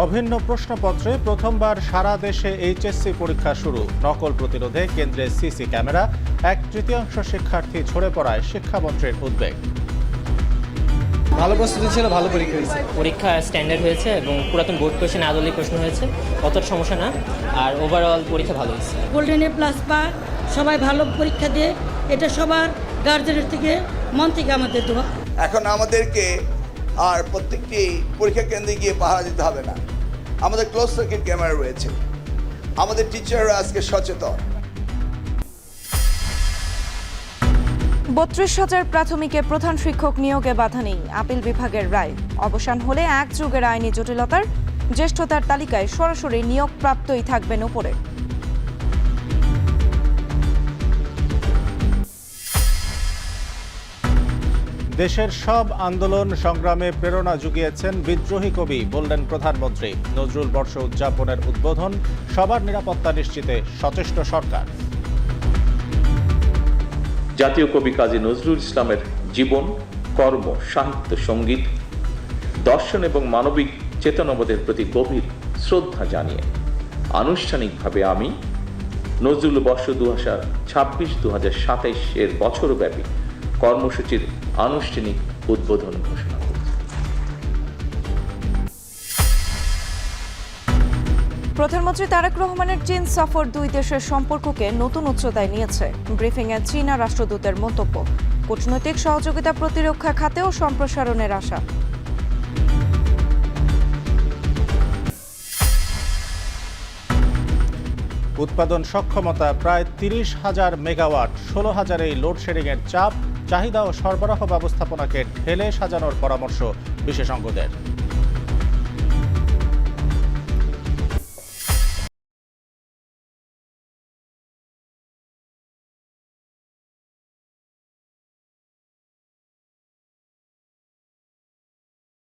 অভিন্ন প্রশ্নপত্রে প্রথমবার সারা দেশে এইচএসসি পরীক্ষা শুরু। নকল প্রতিরোধে কেন্দ্রে সিসি ক্যামেরা। 1/3 শিক্ষার্থী ঝরে পড়ায় শিক্ষামন্ত্রীর উদ্বেগ। ভালো প্রস্তুতি ছিল, ভালো পরীক্ষা হয়েছে। পরীক্ষা স্ট্যান্ডার্ড হয়েছে এবং পুরাতন বোর্ড কোয়েশ্চেন আদলেই প্রশ্ন হয়েছে, অতটা সমস্যা না। আর ওভারঅল পরীক্ষা ভালো হয়েছে। গোল্ডেন এ প্লাস পা, সবাই ভালো পরীক্ষা দিয়ে এটা সবার গার্জেনের থেকে মন থেকে আমাদের দোয়া। এখন আমাদেরকে আর প্রত্যেকটি পরীক্ষা কেন্দ্রে গিয়ে পাহারা দিতে হবে না, আমাদের ক্লোজ সার্কিট ক্যামেরা রয়েছে। আমাদের টিচাররা আজকে সচেতন। ৩২,০০০ প্রাথমিকে প্রধান শিক্ষক নিয়োগে বাধা নেই, আপিল বিভাগের রায়। অবসান হলে এক যুগের আইনি জটিলতার জ্যেষ্ঠতার তালিকায় সরাসরি নিয়োগ প্রাপ্তই থাকবেন উপরে। দেশের সব আন্দোলন সংগ্রামে প্রেরণা জুগিয়েছেন বিদ্রোহী কবি, বললেন প্রধানমন্ত্রী। নজরুল বর্ষ উদযাপনের উদ্বোধন, সবার নিরাপত্তা নিশ্চিতে সচেষ্ট সরকার। জাতীয় কবি কাজী নজরুল ইসলামের জীবন, কর্ম, সাহিত্য, সঙ্গীত, দর্শন এবং মানবিক চেতনাবোধের প্রতি গভীর শ্রদ্ধা জানিয়ে আনুষ্ঠানিকভাবে আমি নজরুল বর্ষ 2026-2027 এর বছরব্যাপী কর্মসূচির আনুষ্ঠানিক উদ্বোধন ঘোষণা করছি। প্রধানমন্ত্রী তারেক রহমানের চীন সফর দুই দেশের সম্পর্ককে নতুন উচ্চতায় নিয়েছে। ব্রিফিংয়ে চীনা রাষ্ট্রদূতের মন্তব্য, কূটনৈতিক সহযোগিতা প্রতিরক্ষা খাতেও সম্প্রসারণের আশা। উৎপাদন সক্ষমতা প্রায় 30,000 মেগাওয়াট, 16,000 এই লোডশেডিংয়ের চাপ। চাহিদা ও সরবরাহ ব্যবস্থাপনাকে ঢেলে সাজানোর পরামর্শ বিশেষজ্ঞদের।